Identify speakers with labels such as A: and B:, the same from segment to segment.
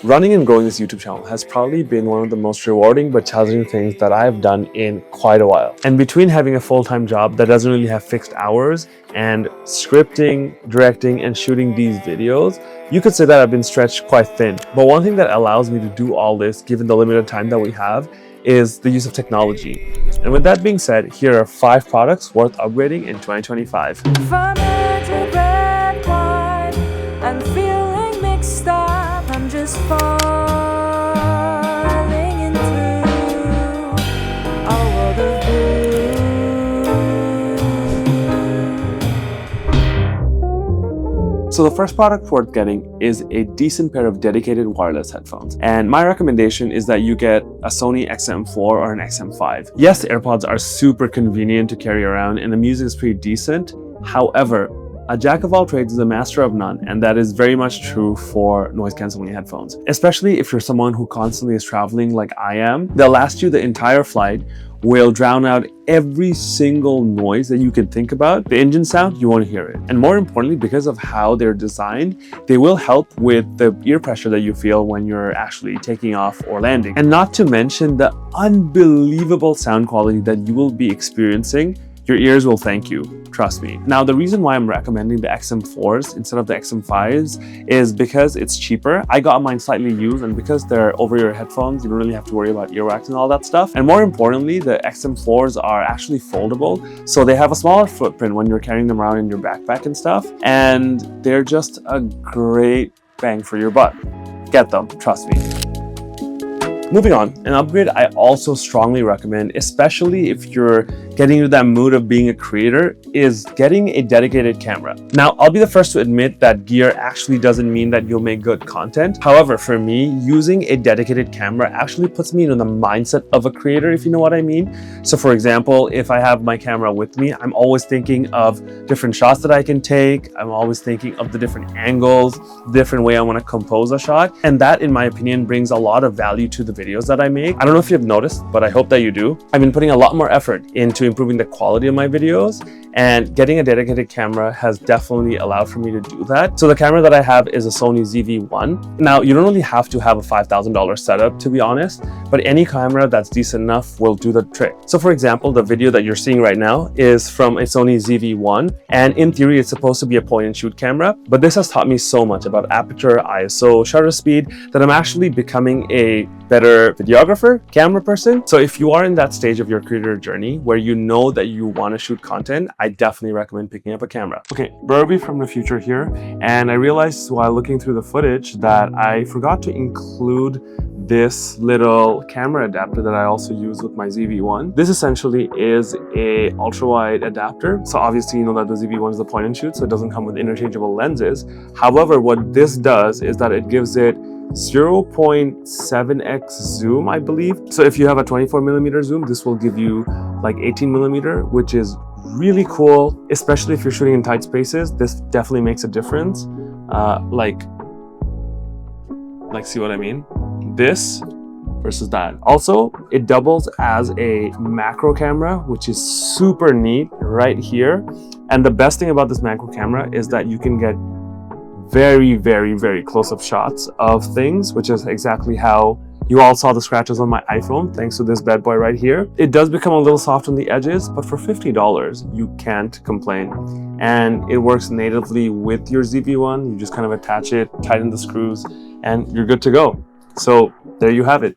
A: Running and growing this YouTube channel has probably been one of the most rewarding but challenging things that I've done in quite a while. And between having a full-time job that doesn't really have fixed hours and scripting, directing, and shooting these videos, you could say that I've been stretched quite thin. But one thing that allows me to do all this, given the limited time that we have, is the use of technology. And with that being said, here are 5 products worth upgrading in 2025.
B: From red wine and feeling mixed up. I'm just falling into a world of blue.
A: So the first product worth getting is a decent pair of dedicated wireless headphones. And my recommendation is that you get a Sony XM4 or an XM5. Yes, the AirPods are super convenient to carry around and the music is pretty decent. However, a jack of all trades is a master of none, and that is very much true for noise-canceling headphones. Especially if you're someone who constantly is traveling like I am, they'll last you the entire flight, will drown out every single noise that you can think about. The engine sound, you won't hear it. And more importantly, because of how they're designed, they will help with the ear pressure that you feel when you're actually taking off or landing. And not to mention the unbelievable sound quality that you will be experiencing. Your ears will thank you, trust me. Now, the reason why I'm recommending the XM4s instead of the XM5s is because it's cheaper. I got mine slightly used, and because they're over-ear headphones, you don't really have to worry about earwax and all that stuff. And more importantly, the XM4s are actually foldable, so they have a smaller footprint when you're carrying them around in your backpack and stuff, and they're just a great bang for your buck. Get them, trust me. Moving on, an upgrade I also strongly recommend, especially if you're getting into that mood of being a creator, is getting a dedicated camera. Now, I'll be the first to admit that gear actually doesn't mean that you'll make good content. However, for me, using a dedicated camera actually puts me in the mindset of a creator, if you know what I mean. So for example, if I have my camera with me, I'm always thinking of different shots that I can take. I'm always thinking of the different angles, different way I want to compose a shot. And that, in my opinion, brings a lot of value to the videos that I make. I don't know if you've noticed, but I hope that you do. I've been putting a lot more effort into improving the quality of my videos, and getting a dedicated camera has definitely allowed for me to do that. So the camera that I have is a Sony ZV1. Now, you don't really have to have a $5,000 setup, to be honest, but any camera that's decent enough will do the trick. So for example, the video that you're seeing right now is from a Sony ZV1, and in theory, it's supposed to be a point-and-shoot camera, but this has taught me so much about aperture, ISO, shutter speed, that I'm actually becoming a better videographer, camera person. So if you are in that stage of your creator journey where you know that you want to shoot content, I definitely recommend picking up a camera. Okay, Burby from the future here, and I realized while looking through the footage that I forgot to include this little camera adapter that I also use with my ZV1. This essentially is a ultra-wide adapter. So obviously you know that the ZV1 is a point and shoot, so it doesn't come with interchangeable lenses. However, what this does is that it gives it 0.7x zoom, I believe. So if you have a 24mm zoom, this will give you like 18mm, which is really cool, especially if you're shooting in tight spaces. This definitely makes a difference. Like see what I mean? This versus that. Also, it doubles as a macro camera, which is super neat right here. And the best thing about this macro camera is that you can get very, very, very close-up shots of things, which is exactly how you all saw the scratches on my iPhone, thanks to this bad boy right here. It does become a little soft on the edges, but for $50, you can't complain. And it works natively with your ZV1. You just kind of attach it, tighten the screws, and you're good to go. So there you have it.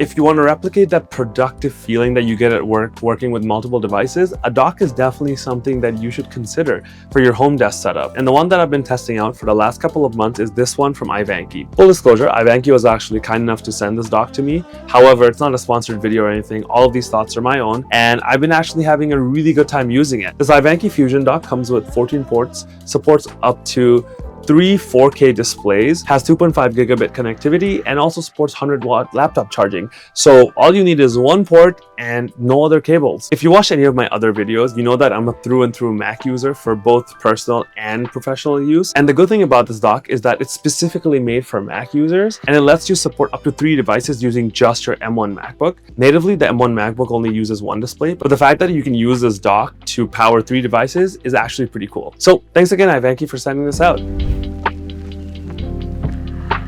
A: If you want to replicate that productive feeling that you get at work working with multiple devices, a dock is definitely something that you should consider for your home desk setup. And the one that I've been testing out for the last couple of months is this one from Ivanky. Full disclosure, Ivanky was actually kind enough to send this dock to me. However, it's not a sponsored video or anything. All of these thoughts are my own, and I've been actually having a really good time using it. This Ivanky Fusion dock comes with 14 ports, supports up to 3 4K displays, has 2.5 gigabit connectivity, and also supports 100-watt laptop charging. So all you need is one port and no other cables. If you watch any of my other videos, you know that I'm a through and through Mac user for both personal and professional use. And the good thing about this dock is that it's specifically made for Mac users, and it lets you support up to 3 devices using just your M1 MacBook. Natively, the M1 MacBook only uses one display, but the fact that you can use this dock to power 3 devices is actually pretty cool. So thanks again, Ivanky, for sending this out.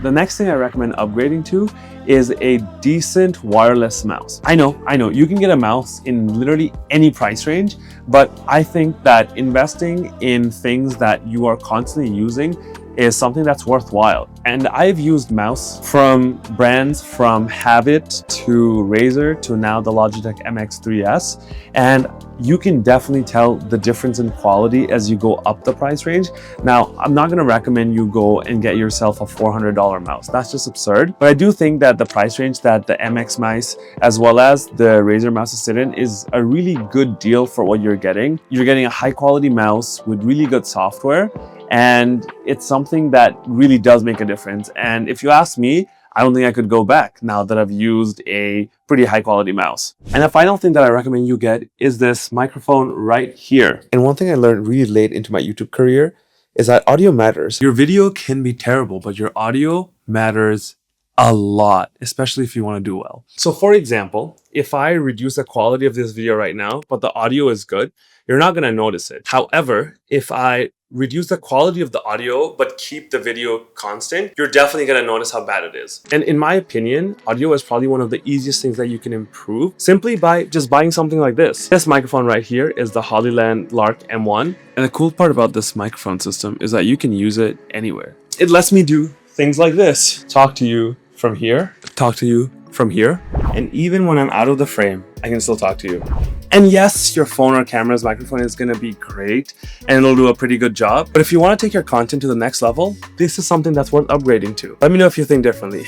A: The next thing I recommend upgrading to is a decent wireless mouse. I know, you can get a mouse in literally any price range, but I think that investing in things that you are constantly using is something that's worthwhile. And I've used mouse from brands from Habit to Razer to now the Logitech MX3S, and you can definitely tell the difference in quality as you go up the price range. Now, I'm not gonna recommend you go and get yourself a $400 mouse. That's just absurd. But I do think that the price range that the MX mice as well as the Razer mouse sit in is a really good deal for what you're getting. You're getting a high quality mouse with really good software, and it's something that really does make a difference. And if you ask me, I don't think I could go back now that I've used a pretty high quality mouse. And the final thing that I recommend you get is this microphone right here. And one thing I learned really late into my YouTube career is that audio matters. Your video can be terrible, but your audio matters a lot, especially if you want to do well. So for example, if I reduce the quality of this video right now, but the audio is good, you're not going to notice it. However, if I reduce the quality of the audio but keep the video constant, you're definitely going to notice how bad it is. And in my opinion, audio is probably one of the easiest things that you can improve simply by just buying something like this. This microphone right here is the Hollyland M1. And the cool part about this microphone system is that you can use it anywhere. It lets me do things like this. Talk to you from here, talk to you from here. And even when I'm out of the frame, I can still talk to you. And yes, your phone or camera's microphone is going to be great and it'll do a pretty good job. But if you want to take your content to the next level, this is something that's worth upgrading to. Let me know if you think differently.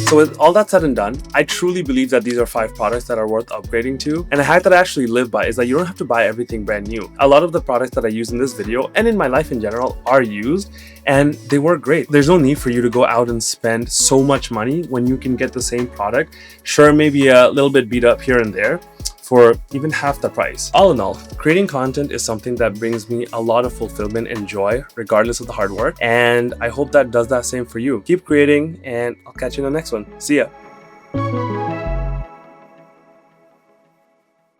A: So with all that said and done, I truly believe that these are 5 products that are worth upgrading to. And a hack that I actually live by is that you don't have to buy everything brand new. A lot of the products that I use in this video and in my life in general are used and they work great. There's no need for you to go out and spend so much money when you can get the same product. Sure, maybe a little bit beat up here and there, for even half the price. All in all, creating content is something that brings me a lot of fulfillment and joy, regardless of the hard work. And I hope that does that same for you. Keep creating, and I'll catch you in the next one. See ya.